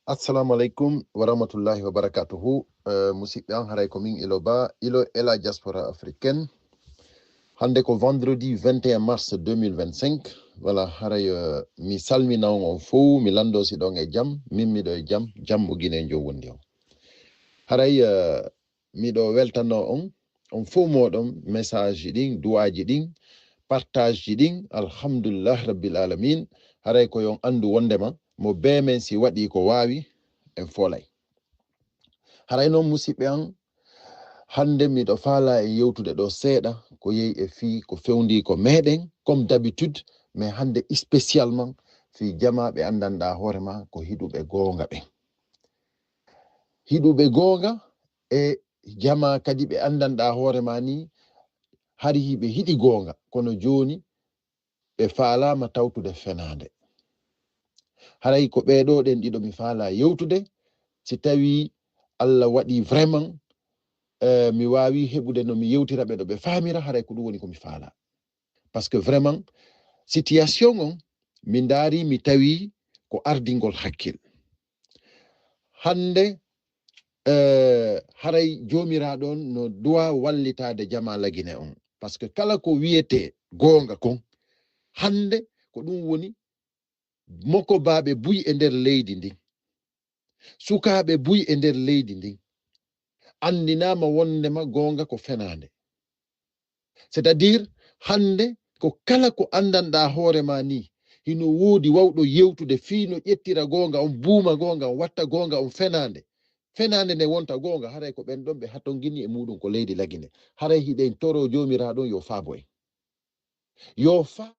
Assalamu alaikum wa rahmatullahi wa barakatuhu. Musidɓe an haray ko min ilo ela diaspora africaine. Hande ko vendredi 21 mars 2025. Voilà, haray mi salmina on fou, mi lando si ɗon e jam, min miɗo e jam, jammo guine jo wondi on. Haray miɗo weltano on fou moɗon message ɗin, duwaji ɗin, partage ji ɗin, alhamdulillah rabbil alamin. Haray ko yon andu wondema, mo be men si waɗi ko wawi en folay. Haray noon musidɓe an hande miɗo faala e yewtude ɗo seeɗa ko yehi e fii ko fewndi ko meɗen comme d'habitude, mais hande spécialement fi jamaɓe andanɗa hoorema ko hiɗuɓe goonga ɓen. Hiɗuɓe goonga e jama kadi ɓe andanɗa hoorema ni hari hiɓe hiɗi goonga kono joni ɓe faalama tawtude fenade. Haray ko ɓeɗo ɗen ɗiɗo mi faala yewtude si tawi Allah waɗi vraiment mi wawi heɓude no mi yewtira ɓe ɗo ɓe famira haray ko ɗum woni komi faala par ce que vraiment situation on mi daari mi tawi ko ardingol hakkil. Hande haray jomiraɗon no duwa wallitade jama lagine on par ce que kala ko wiyete gonga kon hande ko ɗum woni moko baɓe buyi e nder leydi ndin, sukaɓe buyi e nder leydi ndin andinama wondema gonga ko fenade, c'est à dire hande ko kala ko andanɗa hoorema ni hino woodi wawɗo yewtude fiino ƴettira gonga on buuma gonga on watta gonga on fenande nde wonta gonga haray ko ɓen ɗon ɓe hatongini e muɗum ko leydi lagine. Haray hiɗen toro jomiraɗon yo faabo en yo fa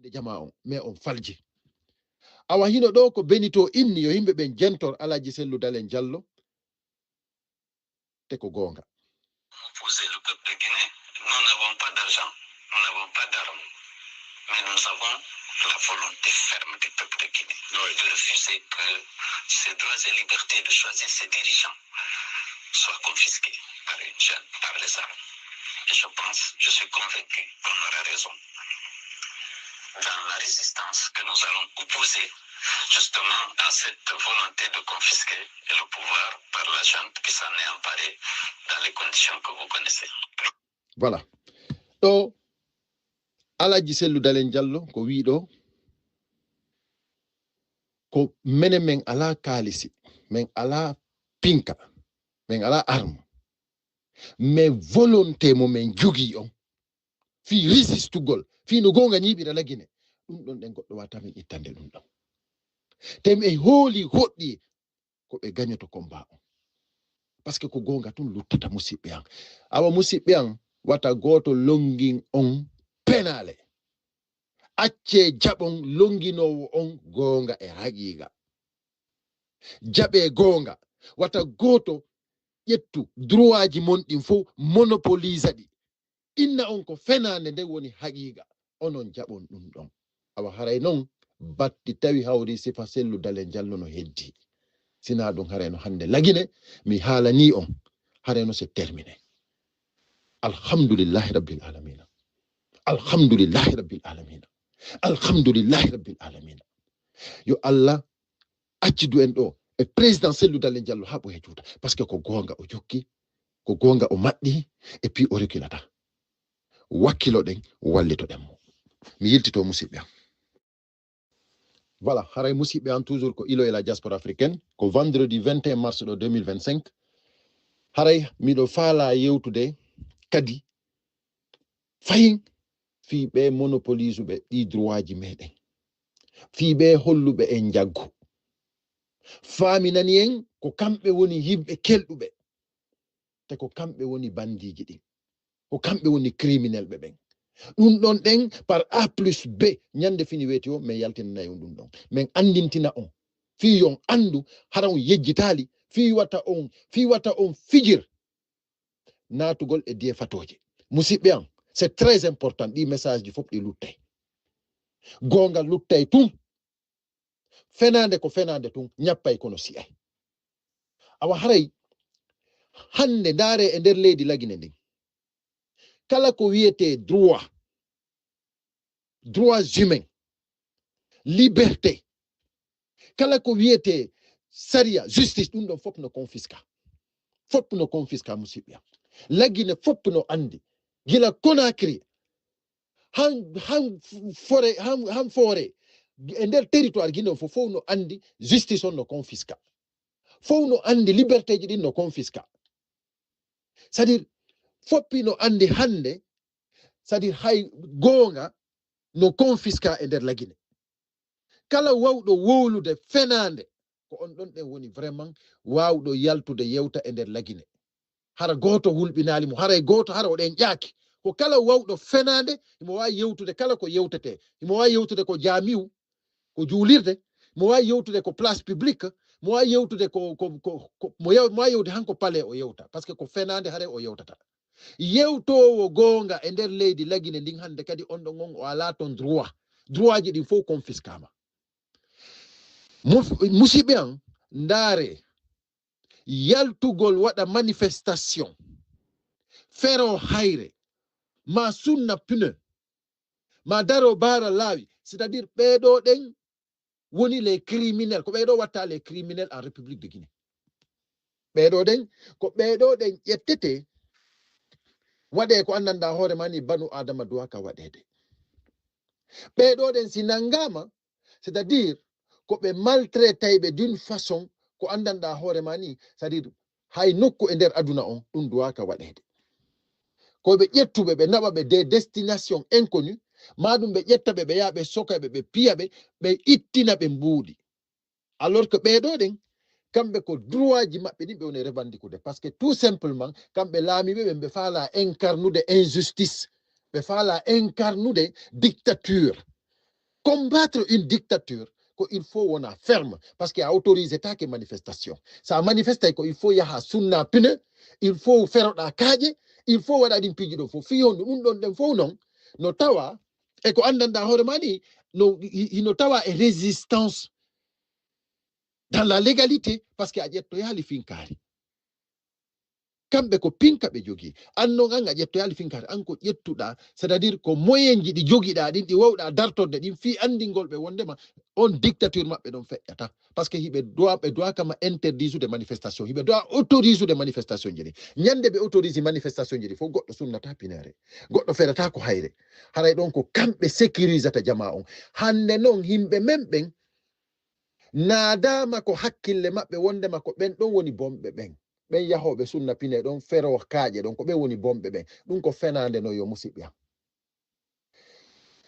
de jama on mais on falji awa hino ɗo ko Benito inni yo yimɓe ɓen jentor Alaji Cellou Dalein Diallo te ko gonga. Opposer le peuple de Guinée, nous n'avons pas d'argent, nous n'avons pas d'armes, mais nous avons la volonté ferme du peuple de Guinée de refuser que ses droits et libertés de choisir ses dirigeants soient confisqués par une jeune, par les armes. Et je suis convaincu qu'on aura raison dans la résistance que nous allons opposer justement à cette volonté de confisquer le pouvoir par la junte qui s'en est emparée dans les conditions que vous connaissez. Voilà. Donc, Alaji Cellou Dalein Diallo ko wiɗo ko menen men ala kalisi men ala pinka men ala arme mais volonté mo men jogi on fi resistugol fi no gonga ñiɓira lagine ɗum ɗon ɗen goɗɗo wata men ittande ɗum ɗon tem e hooli hoɗɗi ko ɓe gagnoto combat on parce que ko gonga tun luttata musidɓe an awa musidɓe an wata goto longin on penale acce jaɓon longinowo on gonga e haqiqa jaɓe gonga wata goto ƴettu droit ji mon ɗin fof monopolise ɗi inna on ko fenande nde woni haqiqa onon jaɓon ɗum ɗon awa haray noon batti tawi hawri sifa Cellou Dalein Diallo no heddi sina ɗum haray no hande lagine mi haalani on haray no c'est terminé alhamdulillahi rabbil alamina alhamdulillahi rabbil alamina alhamdulillahi rabbil alamina yo Allah accidu en ɗo e président Cellou Dalein Diallo ha ɓoye juuta parce que ko gonga o jokki ko gonga o maɗɗi et puis o reculata wakkilo ɗen wallito ɗen mo mi yiltito musidɓe am voilà haray musidɓe an toujours ko ilo et la diaspora africaine ko vendredi 21 mars ɗo 2025 haray miɗo faala yewtude kadi fayin fi ɓe monopolise ɓe ɗi droit ji meɗen fi ɓe holluɓe en jaggu faaminani en ko kamɓe woni yimɓe kelɗuɓe te ko kamɓe woni bandiji ɗin ko kamɓe woni criminel ɓe ɓen ɗum ɗon ɗen par A plus B ñande fini weeti o min yaltinanayi on ɗum ɗon min andintina on fi on andu hara on yejjitali fi wata on fijir natugol e diye fatoje musidɓe an c'est très important ɗi message ji fof ɗi luttay gonga luttay tum fenande ko fenande tum ñappay kono siyay awa haray hande ndaare e nder leydi lagine ndin kala ko wiyete droit humains liberté kala ko wiyete saria justice ɗum ɗon fof no confisca musidɓe am lagine fof no andi gila Conakry han foore e nder territoire guine fof no andi justice on no confisca fof no andi liberté ji ɗin no confisca c'est à dire foppi no andi hande c'est à dire hay gonga no confisca e nder lagine kala wawɗo wowlude fenande ko on ɗon ɗen woni vraiment wawɗo yaltude yewta e nder lagine hara goto hulɓinali mo haray goto hara oɗen ƴaaki ko kala wawɗo fenande imo wawi yewtude kala ko yewtete imo wawi yewtude ko jamiu ko juulirde mo wawi yewtude ko place publique mo wawi yewtude mo wawi yewtude hanko palais o yewta par ce que ko fenande haray o yewtata yewtowo gonga e nder leydi lagine ndin hande kadi on ɗon on o ala ton droit ji ɗin fof confiscama musidɓe an ndaare yaltugol waɗa manifestation fero hayre ma sunna pneu ma daro bara laawi c'est à dire ɓeɗo ɗen woni les criminels ko ɓeɗo watta les criminels en république de Guinée ɓeɗo ɗen ko ɓeɗo ɗen ƴettete waɗe ko anndanɗa hoore mani banu adama duwaka waɗede ɓeɗo ɗen si nangama c'est à dire ko ɓe maltraitayɓe d'une façon ko anndanɗa hoore mani c'est à dire hay nokku e nder aduna on ɗum duwaka waɗede ko ɓe ƴettuɓe ɓe naɓaɓe des destinations inconnues maɗum ɓe ƴettaɓe ɓe yaha ɓe sokaɓe ɓe piyaɓe ɓe ittina ɓe mbuuɗi alors que ɓeɗo ɗen kamɓe ko droit ji maɓɓe ɗin ɓe woni revendikude par ce que tout simplement kamɓe laamiɓe ɓe faala incarnude injustice ɓe faala incarnude dictature combattre une dictature, il faut on a ferme parce qu'il a autorisé ta que manifestation. Ça manifeste il faut ya sunna pine, il faut faire la kaje, il faut wada din pijido fo fiyon don den fo non no tawa e ko andanda hore mani no no tawa e résistance dans la légalité parce que a jetto yali finkari. Kambe ko pinka be jogi anno ganga jetto yali finkari anko jettuda c'est-à-dire ko moyen ji di jogida din di wawda dartorde din fi andingol be wondema on dictature mabbe don feƴƴata parce que hibe doit kama interdire de manifestation hibe doit autoriser de manifestation jeni nyande be autorise manifestation jeni fo goddo sunnata pinare goddo ferata ko hayre haray don ko kambe sécurisata jama on hande non himbe memben nadama ko hakkille mabbe wondema ko ben don woni bombe ben ben yahobe sunna pine don fero kaaje don ko be woni bombe ben dum ko fenande no yo musibya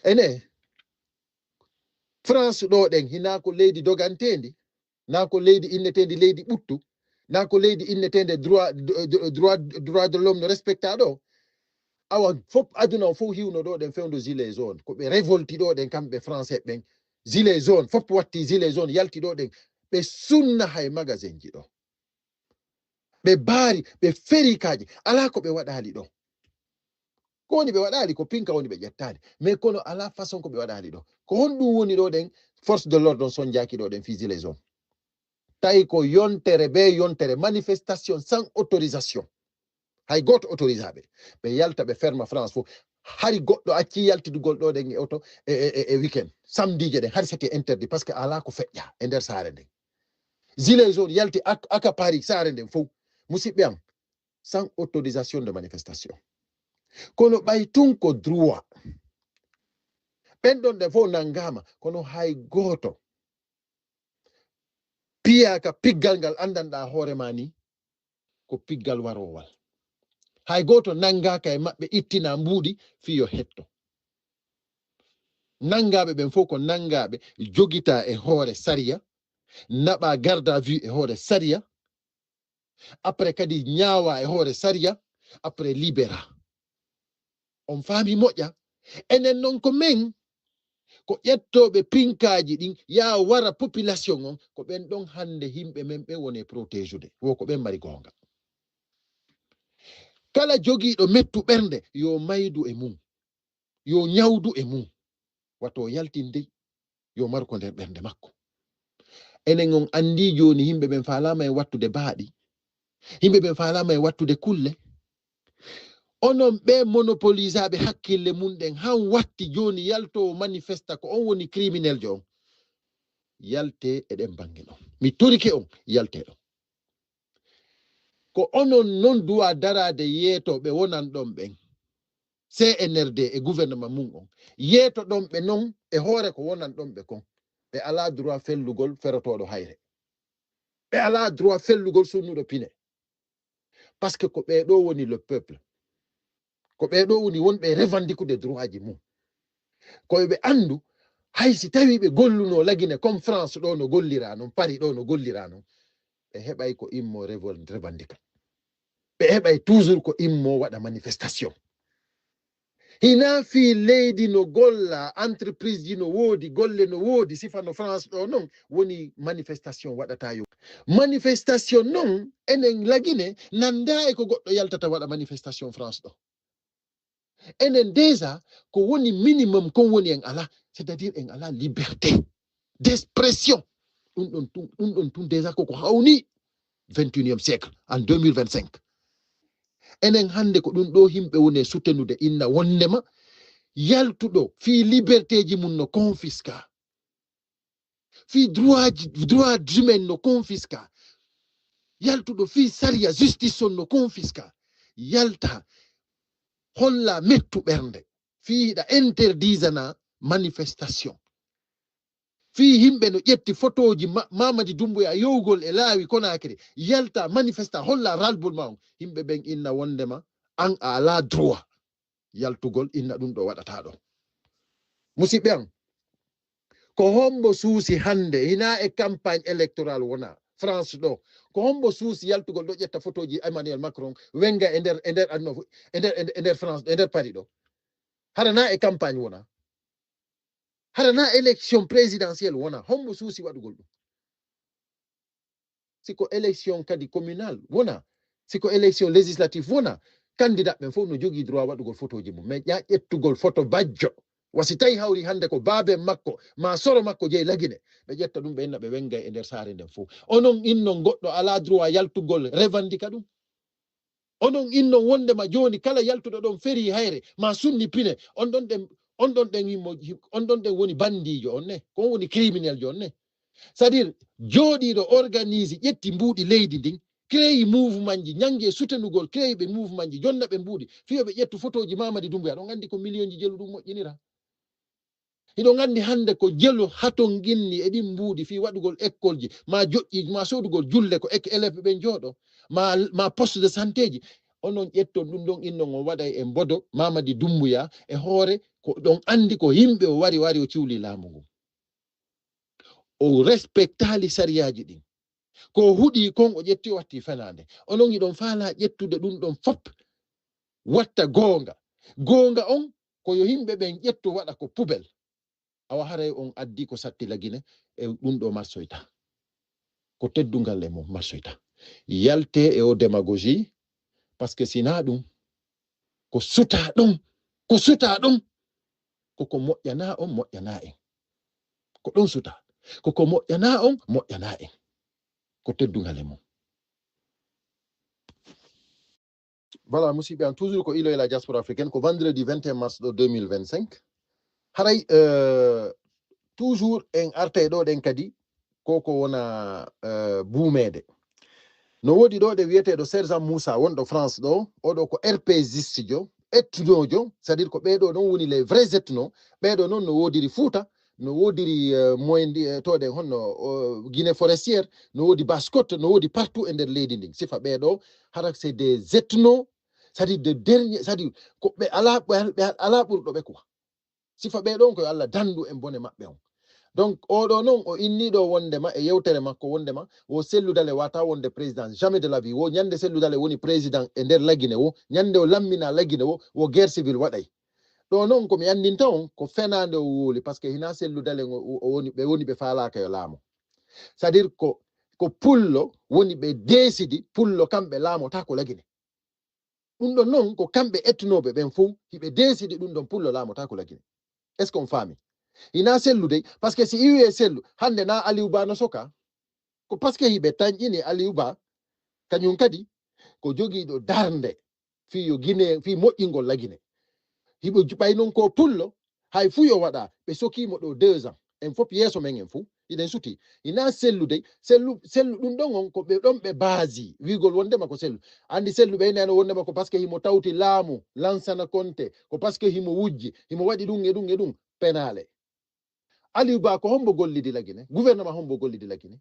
ene France do den hina ko leydi dogantendi na ko leydi innetendi leydi buttu na ko leydi innetende droit de l'homme no respectado awa fop aduna fo hiwno do den fewndo gilet jaune ko be révolti do den kambe français ben gilet jaune fop watti gilet jaune yalti do den be sunna hay magazine ji do be bari be feri kaji ala ko be wadali do ko woni be wadali ko pinka woni be jettani mais kono ala façon ko be wadali do ko hondum woni do den force de l'ordre son jaki do den fi gilet jaune tay ko yontere be yontere manifestation sans autorisation hay goto autorisabe be yalta be ferma France fo hari goddo acci yaltidugol do den e auto e weekend samedi je den hari c'était interdit parce que ala ko feƴƴa e der saare den gilet jaune yalti aka Paris saare den fo musibbe am sans autorisation de manifestation kono baytun ko droit ben don de fo nangama kono hay goto piya ka piggal ngal andanda hoore mani ko piggal warowal hay goto nangaka e mabbe ittina mbudi fiyo hetto nangabe ben fo ko nangabe jogita e hoore sariya naba garde à vue e hoore sariya après kadi nyaawa e hoore sariya après libéra on fami moƴƴa enen non ko men ko ƴettoɓe pinkaji ɗin ya wara population on ko ɓen ɗon hande himɓe men ɓe woni protéjude wo ko ɓen mari gonga kala jogiiɗo mettu ɓernde yo maydu e mum yo nyawdu e mum wato yaltinde yo marko nder ɓernde makko enen on andi joni himɓe ɓen falama e wattude baaɗi himɓe ɓen falama e wattude kulle onon ɓe monopolisaɓe hakkille mum ɗen han watti joni yalto manifesta ko on woni criminel jo on yalte eɗen bange ɗon mi torike on yalte ɗon ko onon non duwa darade yeeto ɓe wonan ɗon ɓen CNRD e gouvernement mum on yeeto ɗon ɓe non e hoore ko wonan ɗon ɓe kon ɓe ala droit fellugol ferotoɗo hayre ɓe ala droit fellugol sunnuɗo pine parce que ko ɓeɗo woni le peuple ko ɓeɗo woni wonɓe revendikude droit ji mum koyeɓe andu haysi tawi ɓe golluno lagine comme France ɗo no gollira non Paris ɗo no gollira non ɓe heɓay ko immo revendika ɓe heɓay toujours ko immo waɗa manifestation hina fi leydi no golla entreprise ji no woodi golle no woodi sifa no France ɗo non woni manifestation waɗata yo manifestation non enen lagine nanda e ko goɗɗo yaltata waɗa manifestation France ɗo enen déjà ko woni minimum kon woni en ala c'est-à-dire en ala liberté d'expression ɗum ɗon tun déjà koko hawni 21e siècle en 2025 enen hande ko ɗum ɗo himɓe woni soutenude inna wondema yaltuɗo fi liberté ji mum no confisca fi droit humain no confisca yaltuɗo fi saria justice on no confisca yalta holla mettu ɓernde fiiɗa interdisana manifestation fi himɓe no ƴetti photoji Mamadi Doumbouya yowgol e laawi Conakry yalta manifesta holla ralbol ma on himɓe ɓen inna wondema an a ala droit yaltugol inna ɗum ɗo waɗata ɗo musidɓe an ko hombo suusi hande hina e campagne électorale wona France ɗo ko hombo suusi yaltugol ɗo ƴetta photoji Emmanuel Macron wenga e nder France e nder Paris ɗo harana e campagne wona harana élection présidentielle wona hombo suusi waɗugol ɗum siko élection kadi communal wona siko élection législative wona candidat ɓen fof no jogii droit waɗugol photoji mum mais ƴa ƴettugol photo bajjo wasi tawi hawri hande ko baabe makko ma soro makko jeyi lagine ɓe ƴetta ɗum ɓe inna ɓe wenga e nder saare nden fof onon innon goɗɗo ala droit yaltugol revendica ɗum onon innon wondema joni kala yaltuɗo ɗon feri hayre ma sunni pine on ɗon ɗen woni bandijo on ne ko woni criminel jo on ne c'est à dire jooɗiɗo organise ƴetti mbuuɗi leydi ndin créyi mouvement ji ñangue soutenugol créyi ɓe mouvement ji jonna ɓe mbuuɗi fiyoɓe ƴettu photo ji Mamadi Doumbouya ɗon andi ko million ji jelu ɗum moƴƴinira hiɗon andi hande ko jelo haton ginni e ɗin mbuuɗi fi waɗugol école ji ma joƴƴi ma sodugol julle ko élève ɓen jooɗo ma poste de santé ji onon ƴetton ɗum ɗon innon o waɗa e mbodo Mamadi Doumbouya e hoore ko ɗon andi ko yimɓe o wari o ciwli laamu ngu o respectali sariyaji ɗin ko huɗi kon o ƴetti o watti fenande onon hiɗon faala ƴettude ɗum ɗon fop watta goonga on ko yo yimɓe ɓen ƴetto waɗa ko pubel awa haray on addi ko satti lagine e ɗum ɗo marsoyta ko teddungal e mum marsoyta yalte e o démagogie par ce que sina ɗum ko suta ɗum koko moƴƴana on moƴƴana en ko ɗon suta koko moƴƴana on moƴƴana en ko teddungal e mum voilà musidɓe an toujours ko ilo e la diaspora africaine ko vendredi 21 mars ɗo 2025 haray toujours en artay ɗo ɗen kadi koko wona buumede no wodi ɗo ɗe wiyeteɗo sergent Moussa wonɗo France ɗo oɗo ko RPGiste jo ettunojo c'est à dire ko ɓeɗo non woni les vrais ettuno ɓeɗo noon no wodiri Fouta no wodiri moyndi toɗen honno Guinée forestière no wodi Basse-Côte no wodi partout e nder leydi ndin sifa ɓeɗo hara c'est des ethnos c'est à dire de dernier c'est à dire ko ɓe ala ɓurɗo ɓe quoi sifa ɓeɗon koye Allah dandu en bone maɓɓe on donc oɗo noon o inniɗo wondema e yewtere makko wondema wo selludale wata wonde président jamais de la vie wo ñande selludale woni président e nder lagine wo ñande o lammina lagine wo guerre civil waɗay ɗo noon komi andinta on ko fenande o wooli par ce que hina selludale ɓe woni ɓe faalaka yo laamo c'est à dire ko pullo woni ɓe décidi pullo kamɓe laamota ko lagine ɗum ɗon noon ko kamɓe ettunoɓe ɓen fof hiɓe décidi ɗum ɗon pullo laamota ko lagine est ce qu'on faami ina sellude par ce que si iwi e sellu hande na Aliou Ba no soka ko par ce que hiɓe tañƴini Aliou Ba kañum kadi ko jogiiɗo darnde fi yo Guinée fi moƴƴingol lagine hiɓe ɓay noon ko pullo hay fuu yo waɗa ɓe sokimo ɗo 2 ans en fof yeeso men en fuu iɗen suti ina sellude sellu ɗum ɗon on ko ɓe ɗon ɓe baasi wigol wondema ko sellu andi sellu ɓeynano wondema ko par ce que himo tawti laamu Lansana Conté ko par ce que himo wujji himo waɗi ɗum e ɗum penale Aliou Ba ko hombo gollidi lagine gouvernement hombo gollidi lagine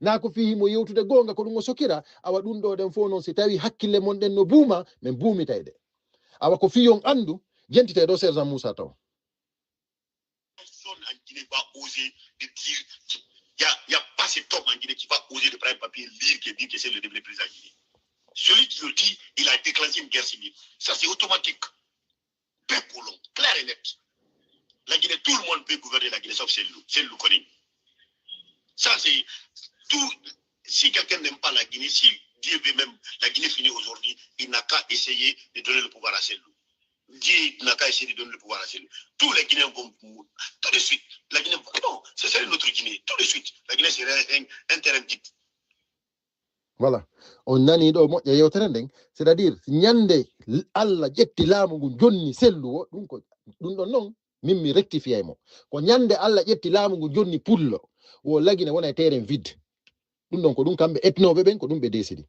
na ko fi himo yewtude gonga ko ɗum o sokira awa ɗum ɗo ɗen fof noon si tawi hakkille mon ɗen no buuma min buumitayde awa ko fiyon andu jentite ɗo sergent Moussa taw personne en Guinée va oser de dire il y a pas cet homme en Guinée qui va oser de prendre un papier dire que c'est le début président Guinée. Celui qui le dit, il a déclenché une guerre civile. Ça c'est automatique. Paix pour l'homme, clair et net. La Guinée, tout le monde peut gouverner la Guinée, sauf c'est le Koning. Ça, c'est tout. Si quelqu'un n'aime pas la Guinée, si Dieu veut même la Guinée finir aujourd'hui, il n'a qu'à essayer de donner le pouvoir à Cellou. Dieu n'a qu'à essayer de donner le pouvoir à Cellou. Tous les Guinéens vont tout de suite. La Guinée, non, c'est notre Guinée. Tout de suite, la Guinée serait un terrain dit. Voilà. On nani ɗo moƴƴa yewtere nden c'est à dire ñande Allah ƴetti laamu ngu jonni sellu o ɗum ɗon noon min mi rectifie mo ko ñande Allah ƴetti laamu ngu jonni pullo wo lagine wona e terrain vide ɗum ɗon ko ɗum kamɓe etnoɓe ɓen ko ɗum ɓe décidi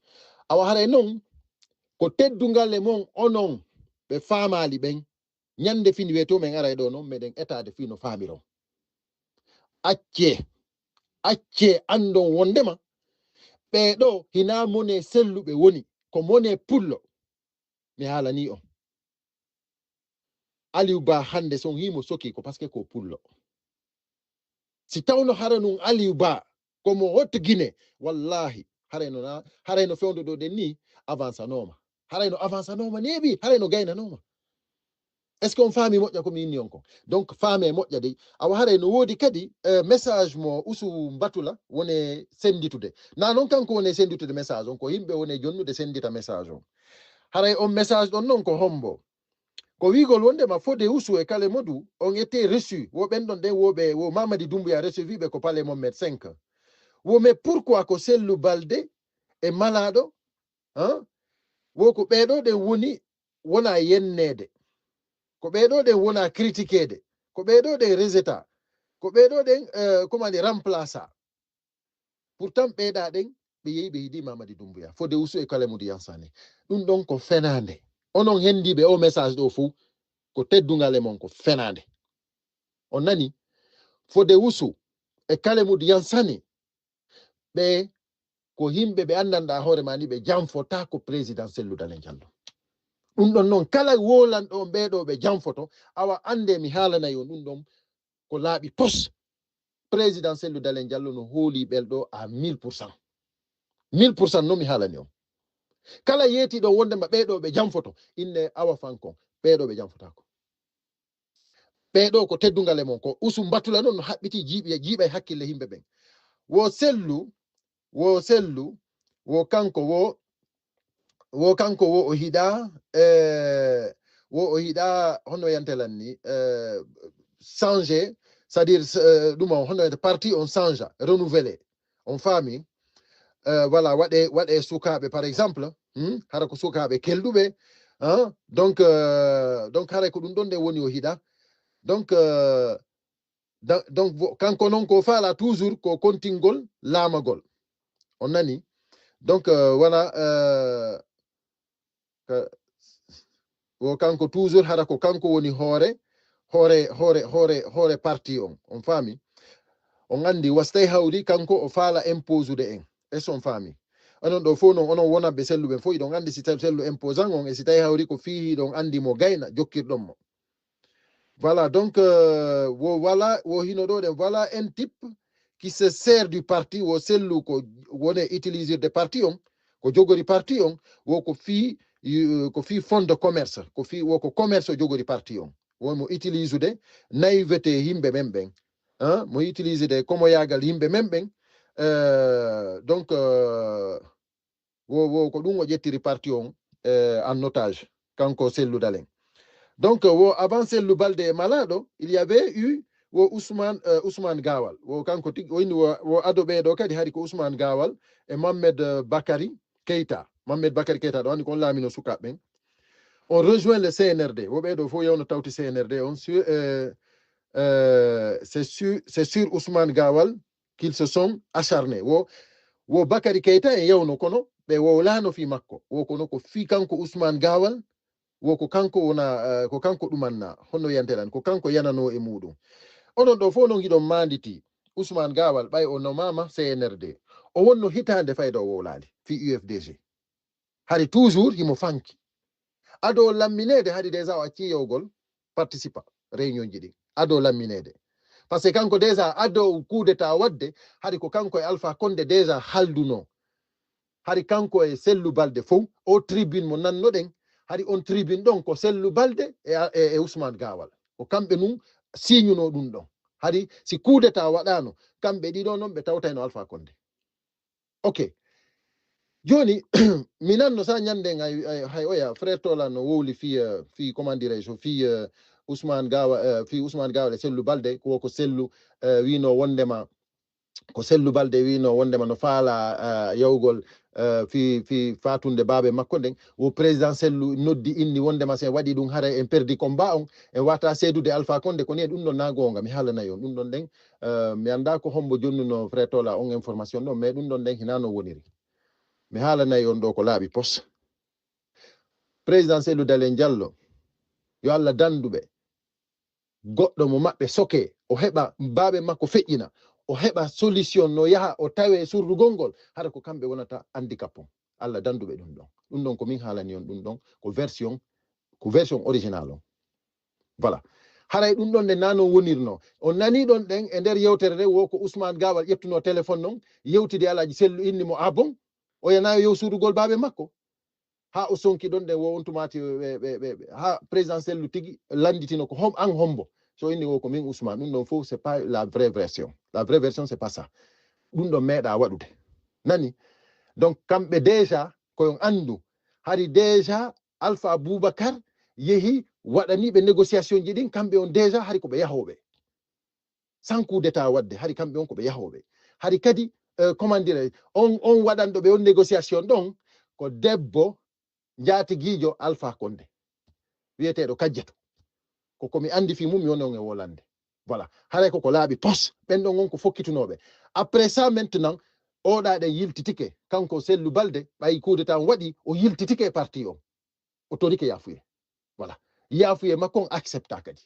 awa haray noon ko teddungal e mon onon ɓe faamali ɓen ñande fini weto men ara ɗo noon meɗen etade fi no faamiron acce andon wondema ɓeɗo hina mone selluɓe woni ko mone pullo mi haalani on Aliou Ba hande son himo soki ko parce que ko pullo si tawno hara nun Aliou Ba komo hotto Guinée wallahi harayno fewndo ɗo ɗen ni avance anoma harayno avance anoma neeɓi harayno gaynanoma est ce qu'on faami moƴƴa ko mi inni on ko donc faame moƴƴa de awa haray no woodi kadi message mo usu batula wone senditude na noon kanko wone senditude message on ko yimɓe wone jonnude sendita message on haray on message ɗon noon ko hombo ko wigol wondema fode usu e kale modu on était reçu wo ɓen ɗon ɗen woɓe wo Mamadi Doumbouya receviɓe ko palais Mohammed 5 wo mais pourquoi ko Sellou Balde e malaɗo wo ko ɓeɗo ɗen woni wona yennede ko ɓeɗo ɗen wona critiquede ko ɓeɗo ɗen reseta ko ɓeɗo ɗen comment dire remplaça pourtant ɓeeɗa ɗen ɓe yehi ɓe yiɗi Mamadi Doumbouya fode usu e kale mudu yansane ɗum ɗon ko fenande onon hendiɓe o message ɗo fou ko teddungal e mon ko fenande on nani fode usu e kale mudu yansane ɓe ko yimɓe ɓe andanɗa hoore ma ni ɓe janfota ko président Sellou Dalein Diallo ɗum ɗon noon kala wolanɗo ɓeɗo ɓe janfoto awa ande mi haalanayi on ɗum ɗon ko laaɓi pos président Sellou Dalein Diallo no hooli ɓelɗo à 1000%. 1000% noon mi haalani on kala yeetiɗo wondema ɓeɗo ɓe janfoto inne Awa Fankon ɓeɗo ɓe janfotako ɓeɗo ko teddungal e mon ko usum batula noon no haɓɓiti jiiɓa e hakkille yimɓe ɓen wo Sellou wo kanko wo o hiɗa o hiɗa hono yantelan ni changer c'est-à-dire ɗum on hono yante parti on changea renouvelé on faami voilà waɗe sukaɓe par exemple hara ko sukaɓe kelɗuɓe donc haray ko ɗum ɗon nde woni o hiɗa donc kanko noon ko faala toujours ko kontingol laamagol on nani donc voilà wo kanko toujours hara ko kanko woni hoore parti on faami on andi wastay hawri kanko o faala imposude en est on faami onon ɗo fof noon onon wonanɓe selluɓe fof iɗon andi si tawi sellu imposant on e si tawi hawri ko fii ɗon andi mo gayna jokkirɗon mo voilà donc wo hino ɗo ɗen voilà un type qui se sert du parti wo sellu ko wone utiliser de parti on ko jogori parti on wo ko fii fond de commerce ko fii wo ko commerce o jogori parti on wonmo utilisude naïveté yimɓe men ɓen mo utilisude komo yagal yimɓe men ɓen donc wo ko ɗum o ƴettiri parti on en otage kanko Sellou Dalein donc wo avant Sellou Balde e malaɗo il y avait eu wo Ousmane Gawal wo kanko tigi o inni wo ado ɓeɗo kadi hari ko Ousmane Gawal e Mohamed Bakary Keita ɗo andi ko on laamino sukaɓe ɓen on rejoint le CNRD wo ɓeɗo fof yewno tawti CNRD on c'est sur Ousmane Gawal qu'ils se sont acharnés wo Bakary Keita en yewno kono ɓe wowlano fi makko wo kono ko fi kanko Ousmane Gawal wo ko kanko wona ko kanko ɗumanna honno yantelan ko kanko yanano e muɗum onon ɗo fof non giɗon manditi Ousmane Gawal ɓay o nomama CNRD o wonno hitande fayda o wowlali fi UFDG hari toujours himo fanki ado lamminede hari déjà o acci yewgol participa réunion ji ɗi ado lamminede par ce que kanko déjà ado coup d'état wadde hari ko kanko e Alpha Condé déjà halduno hari kanko e Sellou Balde fof o tribune mo nannoɗen hari on tribune ɗon ko Sellou Balde e Ousmane Gawal ko kamɓe nun signuno ɗum ɗon hari si coup d'état waɗano kamɓe ɗiɗo noon ɓe tawtayno Alpha Condé ok joni mi nanno sa ñanden hay oya frère Tola no wowli fi comment dirais-je fi Ousmane Gawal e Sellou Balde ko Sellou wino wondema ko Sellou Balde wino wondema no faala yawgol fi fatunde baabe makko nden wo président Sellou noddi inni wondema sen waɗi ɗum hara en perdi combat on en wata seedude Alpha Condé ko ni ɗum ɗon na gonga mi haalanayi on ɗum ɗon nden mi anda ko hombo jonnuno frère Tola on information ɗon mais ɗum ɗon nden hinano woniri mi haalanayi on ɗo ko laaɓi pos président Sellou Dalein Diallo yo Allah danduɓe goɗɗo mo maɓɓe soke o heɓa baabe makko feƴƴina o heɓa solution no yaha o tawe surdugol ngol hara ko kamɓe wonata handicap on Allah danduɓe ɗum ɗon ko min haalani on ɗum ɗon ko version original on voilà haray ɗum ɗon nde nano wonirno on nani ɗon ɗen e nder yewtere nde wo ko Ousmane Gawal ƴettuno téléphone noon yewtide alaji Sellou inni mo bon o yanayo yow surdugol baabe makko ha o sonki don de wo on tumati ha présidentiel lu tigi landitino ko hom an hombo so indi wo ko min Ousmane dum don fo c'est pas la vraie version c'est pas ça dum do meeda wadude nani donc kambe déjà ko on andu hari déjà Alpha Boubacar yehi wadani be négociation ji din kambe on déjà hari ko be yahobe sans coup d'état wadde hari kambe on ko be yahobe hari kadi comment dire on wadando be on négociation donc ko debbo njatigijo Alpha Condé wiyeteɗo kajjato ko komi andi fi mum mi woni on e wolande voilà haray ko laabi pos ɓenɗon on ko fokkitunoɓe après ça maintenant oɗa ɗe yiltitike kanko Sellu Balde ɓayi coup d'état waɗi o yiltitike parti o o torike yafuye voilà yafuye makko on accepta kadi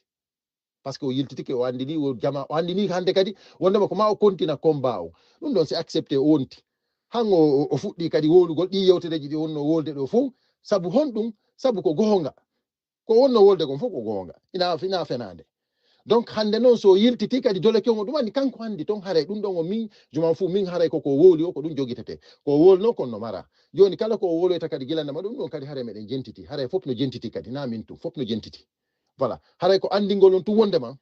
par ce que o yiltitike o andini o jama o andini hande kadi wondema ko ma o kontina combat o ɗum ɗon si accepté o wonti han o fuɗɗi kadi wolugol ɗi yewtereji ɗi wonno wolde ɗo fof sabu honɗum sabu ko gonga ko wonno wolde gon fof ko gonga ina fenande donc hande non so yiltiti kadi dole kengo ɗum andi kanko handi ton haray ɗum ɗon o min juman fu min haray koko woli o ko ɗum jogitete ko wolno kon no mara joni kala ko woloyta kadi gilandema ɗum ɗon kadi haray meɗen jentiti haray fof no jentiti kadi na min tum fof no jentiti voilà haray ko andingol on tu wondema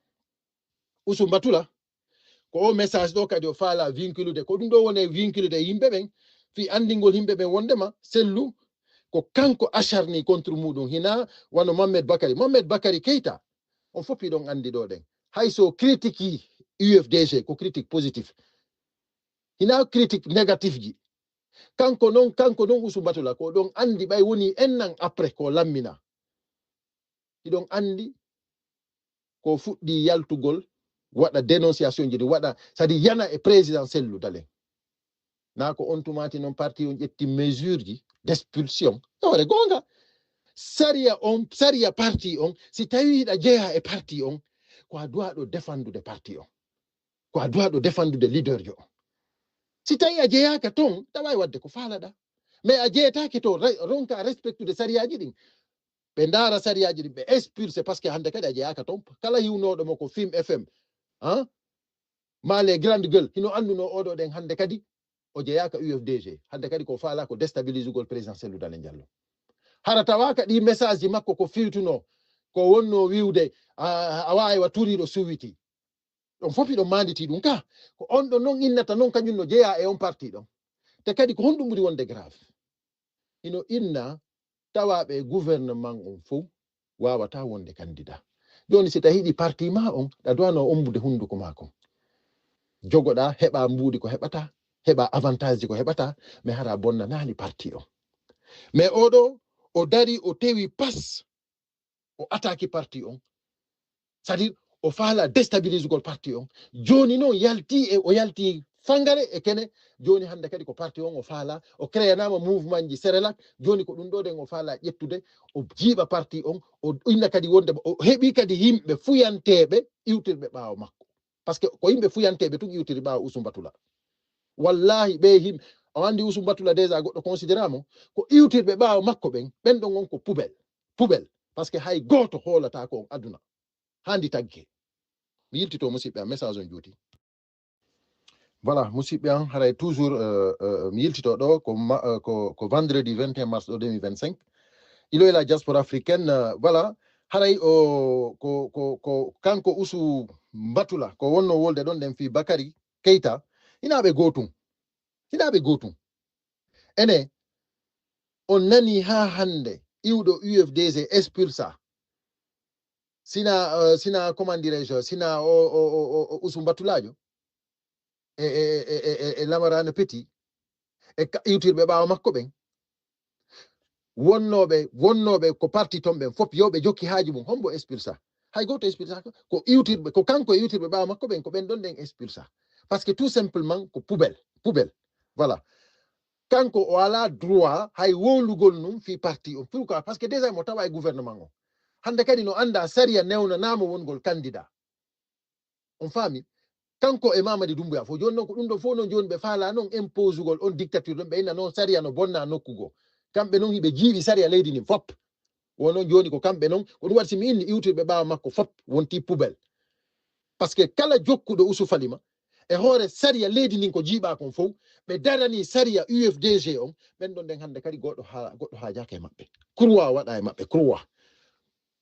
Ousou Batula ko o message ɗo kadi o faala vinculude ko ɗum ɗo wone vinculude yimɓe ɓen fi andingol yimɓe ɓen wondema Sellu ko kanko acharni contre muɗum hina wano Mohamed Bakary Keita on fof ɗon andi ɗo ɗen hayso critique UFDG ko critique positif hina critique négatif ji kanko non Ousou Batula ko ɗon andi ɓay woni ennan après ko lammina iɗon andi ko fuɗɗi yaltugol waɗa dénonciation ji ɗi waɗa sadi yana e président Sellu Dalen na ko on tumati noon parti on ƴetti mesure ji d'expulsion ore gonga saria parti on si tawi hiɗa jeeya e parti on ko a duwaɗo défendude parti on ko a duwaɗo défendude leader jo on si tawi a jeeyaka ton tawa wadde ko faalaɗa mais a jeeyatake to ronka respectude sariyaji ɗin ɓe ndaara sariyaji ɗin ɓe expulse par ce que hande kadi a jeeyaka ton kala hiwnoɗo mo ko Film FM ma les grandes gueules hino anduno oɗo ɗen hande kadi o jeeyaka UFDG hande kadi ko faala ko déstabilise gol président Sellu Dalen Diallo hara tawaka ɗi message ji makko ko filtuno ko wonno wiwde a wawi wa turiɗo suwiti ɗon fof ɗon manditi ɗum ka ko on ɗo noon innata noon kañum no jeeya e on parti ɗon te kadi ko honɗum ɓuri wonde grave ino inna tawaɓe gouvernement on fof wawata wonde candidat joni si tawi hiɗi parti ma on ɗa duwano ombude hunduko makon jogoɗa heɓa mbuudi ko heɓata heɓa avantage ji ko heɓata mais hara bonnanani parti on mais oɗo o dari o tewi pas o attaque parti on c'est à dire o faala déstabilise gol parti on joni noon yalti fangare e kene joni hande kadi ko parti on o faala o créanama mouvement ji Serelak joni ko ɗum ɗo ɗen o faala ƴettude o jiiɓa parti on o inna kadi wonde o heɓi kadi yimɓe fuyanteɓe iwtirɓe ɓaawo makko par ce que ko yimɓe fuyanteɓe tun iwtiri ɓaawo Ousou Batula wallahi ɓe yimɓe o andi Ousou Batula déjà goɗɗo considéramo ko iwtirɓe ɓaawo makko ɓen ɓenɗon on ko poubelle par ce que hay goto hoolata ko on aduna handi tagge mi yiltito musidɓe am message on juuti voilà musidɓe am haray toujours mi yiltito ɗo ko vendredi 21 mars 2025 ilo e la diaspora africaine voilà haray ko kanko Ousou Batula ko wonno wolde ɗon ɗen fi Bakary Keita hinaɓe gotum ene on nani ha hande iwɗo UFDG expulsa sina comment dirais-je sina Ousou Batulajo e Lamarane Petit e iwtirɓe ɓaawo makko ɓen wonnoɓe ko parti ton ɓen fof yowɓe jokki haaji mum hombo expulsa hay goto expulsa ko iwtirɓe ko kanko e iwtirɓe ɓaawo makko ɓen ko ɓen ɗon ɗen expulsa par ce que tout simplement ko poubelle voilà kanko o ala droit hay wowlugol num fi parti o pourquoi parce que déjà mo tawa e gouvernement o hande kadi no anda saria newnanama wongol candidat on faami kanko e Mamadi Doumbouya fo joni noon ko ɗum ɗo fof noon joni ɓe faala noon imposugol on dictature ɗon ɓe inna noon saria no bonna nokkugo kamɓe noon hiɓe jiiɓi saria leydi ndin fop wonon joni ko kamɓe noon ko ɗum waɗi simi inni iwtirɓe ɓaawa makko fop wonti poubelle par ce que kala jokkuɗo Ousou Falima e hoore saria leydi ndin ko jiiɓa kon fof ɓe darani saria UFDG on ɓen ɗon nden hannde kadi goɗɗo haajaka e maɓɓe kurwa waɗa e maɓɓe kurwa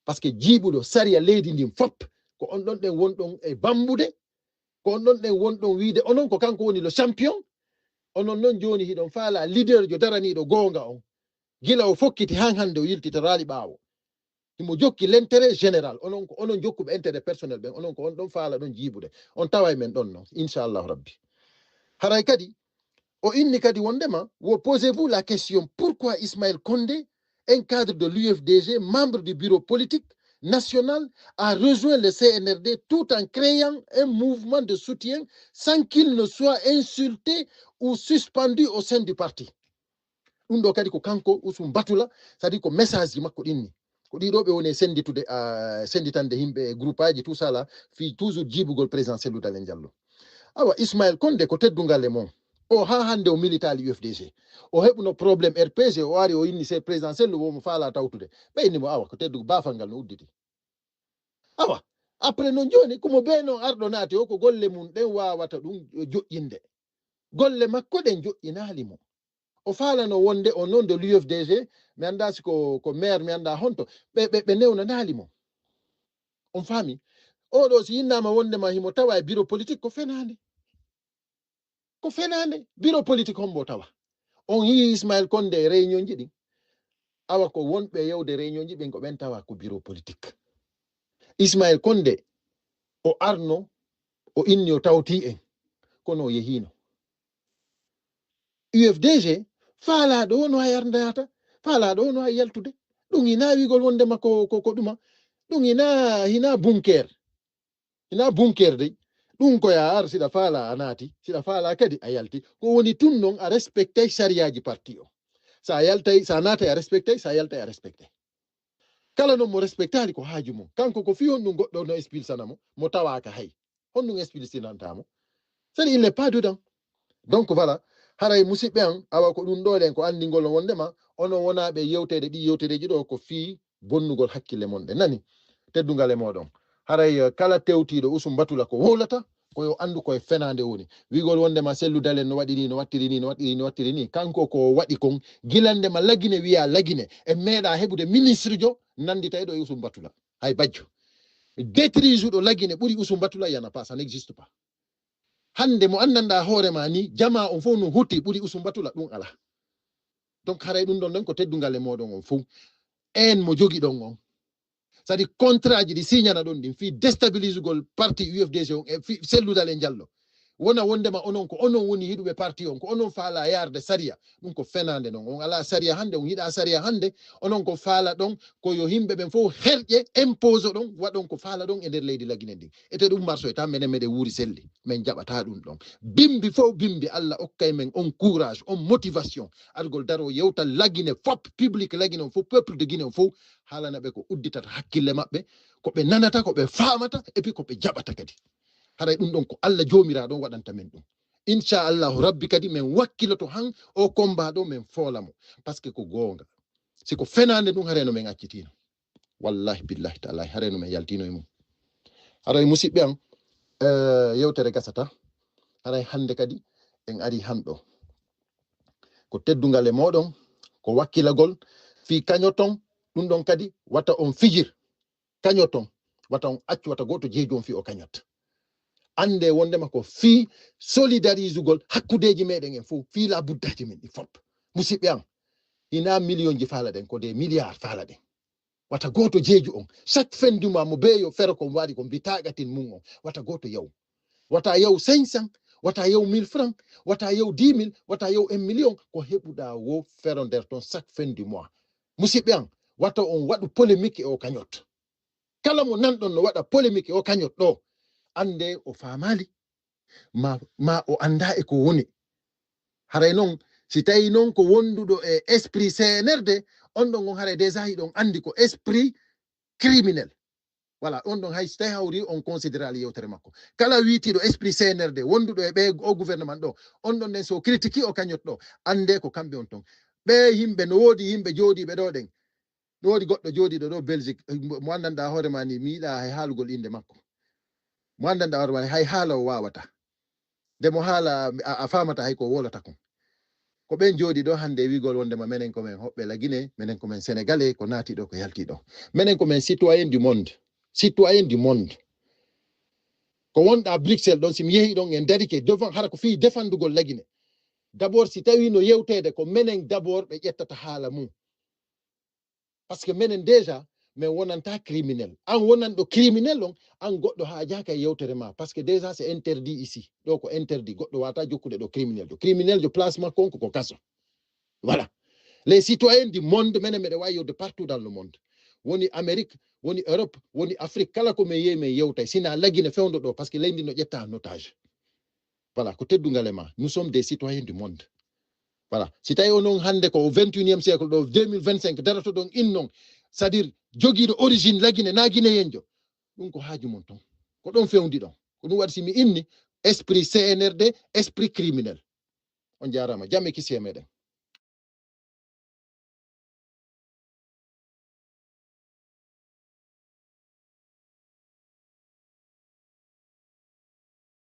par ce que jiiɓuɗo saria leydi ndin fop ko on ɗon ɗen wonɗon e bambude ko on ɗon ɗen wonɗon wiide onon ko kanko woni le champion onon noon joni hiɗon faala leader jo daraniɗo goonga on gila o fokkiti han hande o yiltita raali ɓaawo himo jokki l'intérêt général onon ko onon jokkuɓe intérêt personnel ɓen onon ko on ɗon faala ɗon jiibude on tawa men ɗon noon inchallahu rabbi haray kadi o inni kadi wondema wo posez-vous la question pourquoi Ismaël Condé un cadre de l'UFDG membre du bureau politique national a rejoint le CNRD tout en créant un mouvement de soutien sans qu'il ne soit insulté ou suspendu au sein du parti ɗum ɗo kadi ko kanko Usum Batula c'est-à-dire ko message ji makko ɗinni ko ɗiɗo ɓe woni senditude senditande yimɓe groupe aji tout ça là fi toujours jibugol président Cellou Dalein Diallo awa Ismaël Condé ko teddungal e mon o ha hande o militali UFDG o heɓuno probléme RPG o ari o inni se président Cellou womo faala tawtude ɓe inni mo awa ko teddugo bafal ngal no udditi awa après noon joni komo ɓe noon arɗo naati o ko golle mum ɗen wawata ɗum joƴƴinde golle makko ɗen joƴƴinali mo o faalano wonde o non de l'UFDG mi anda siko ko maire mi anda honto ɓe newnanali mo on faami oɗo si yinnama wondema himo tawa e bureau politique ko fenande bureau politique hombo tawa on yi Ismaël Condé réunion ji ɗin awa ko wonɓe yewde réunion ji ɓen ko ɓen tawa ko bureau politique Ismaël Condé o arno o inni o tawti en kono o yehino UFDG faalaɗo no hayardayata faalaɗo no hay yaltude ɗum hina wigol wondema ko ɗuma ɗum hina bunker dey ɗum koya ar siɗa faala a naati siɗa faala kadi a yalti ko woni tun noon a respectay sariyaji parti o sa yaltay sa naatay a respectay sa yaltay a respectay kala noon mo respectali ko haaju mum kanko ko fi on ɗum goɗɗo no expulsanamo mo tawaka hay honɗum expulsinantamo c'est-à-dire il n'est pas dedans donc voilà haray musidɓe an awa ko ɗum ɗo ɗen ko andigol no wondema onon wonaɓe yewtede ɗi yewtereji ɗo ko fi bonnugol hakkille mon ɗe nani teddungal e moɗon haray kala tewtiɗo Usum Batula ko wolata koyo andu koye fenande woni wigol wondema Cellou Dalein no waɗi ni no wattiri ni kanko ko waɗi kon gilandema lagine wiya lagine e meeɗa heɓude ministre jo nandita ɗo e Usum Batula hay bajjo détruise ɗo lagine ɓuuri Usum Batula yana pas ça n'existe pas hande mo anndanɗa hoorema ni jama on fof no hutti ɓuuri Usum Batula ɗum ala donc haray ɗum ɗon ɗon ko teddungal e moɗon on fof en mo jogi ɗon on c'est-à-dire contrat ji ɗi signana ɗon ɗin fi déstabilise gol parti UFDG on e fi Cellou Dalein Diallo wona wondema onon ko onon woni hiɗuɓe parti on ko onon faala yarde saria ɗum ko fenande noon on ala saria hande on yiɗa saria hande onon ko faala ɗon ko yo yimɓe ɓen fof herƴe impose ɗon waɗon ko faala ɗon e nder leydi lagine ndin ete ɗum marso e tan menen meɗen wuuri selli min jaɓata ɗum ɗon bimbi fof bimbi Allah okkay men on courage on motivation argol daro yewta lagine fop public lagine on fof peuple de Guinée on fof haalana ɓe ko udditata hakkille maɓɓe ko ɓe nanata ko ɓe famata et puis ko ɓe jaɓata kadi haray ɗum ɗon ko Allah jomiraɗo waɗanta men ɗum inchallahu rabbi kadi min wakkiloto han o combat ɗo min foolamo par ce que ko goonga siko fenande ɗum hareno min accitino wallahi billahi taalahi hareno min yaltino e mum haray musidɓe an yewtere gasata haray hande kadi en ari hanɗo ko teddungal e moɗon ko wakkilagol fi kañoton ɗum ɗon kadi wata on fijir kañoton wata on accu wata goto jeeji on fi o kañot ande wondema ko fi solidarise gol hakkudeji meɗen en fof fi la buddaji men ɗi fop musidɓe an ina million ji faala ɗen ko des milliards faala ɗen wata goto jeeju on chaque fin du mois mo beeyo fere ko waɗi ko mbitagatin mum on wata goto yaw wata yaw 500 wata yaw 1000 francs wata yaw 10 000 wata yaw 1 million ko heɓuɗa wo fero nder ton chaque fin du mois musidɓe an wata on waɗu polémique e o kañot kala mo nanɗon no waɗa polémique e o kañot ɗo ande o famali ma o anda e ko woni haray noon si tawi noon ko wonduɗo e esprit CNRD on ɗon on haray déjà hiɗon andi ko esprit criminel voilà on ɗon hay so tawi hawri on considéré ala yewtere makko kala wiitiɗo esprit CNRD wonduɗo e ɓe o gouvernement ɗo on ɗon nden so critique o kañot ɗo ande ko kamɓe on ton ɓe yimɓe no woodi yimɓe jooɗiɓe ɗo ɗen no woodi goɗɗo jooɗiɗo ɗo Belgique mo anndanɗa hoorema ni mi yiɗa hay haalugol inde makko mo anndanɗa hoorema hay haala o wawata demo haala a famata hay ko wolata kon ko ben jodi do hande wigol wonde ma menen ko men hobbe la Guinée menen ko men sénégalais ko naati do ko yalti do menen ko men citoyen du monde ko wonda Bruxelles don sim yehi don en dediqué devant hara ko fi defandugol la Guinée d'abord si tawi no yewtede ko menen d'abord be ƴettata haala mum parce que menen déjà mais wonanta criminel an wonando criminel on an goddo ha jaka yewtere ma parce que déjà c'est interdit ici do ko interdit goddo wata jokkude do criminel jo placement konko ko kaso voilà les citoyens du monde menen mede wayo de partout dans le monde woni Amérique woni Europe woni Afrique kala ko me yeme yewtay sina lagine fewndo do parce que leydi no ƴetta en otage voilà ko teddungalema nous sommes des citoyens du monde voilà si tawi onon hande ko au 21e siècle do 2025 darato don innon c'est-à-dire jogiiɗo origine lagine na guinéenjo ɗum ko haaju mon ton ko ɗon fewndi ɗon ko ɗum waɗi simi inni esprit CNRD esprit criminel on jarama jamme kisi e meɗen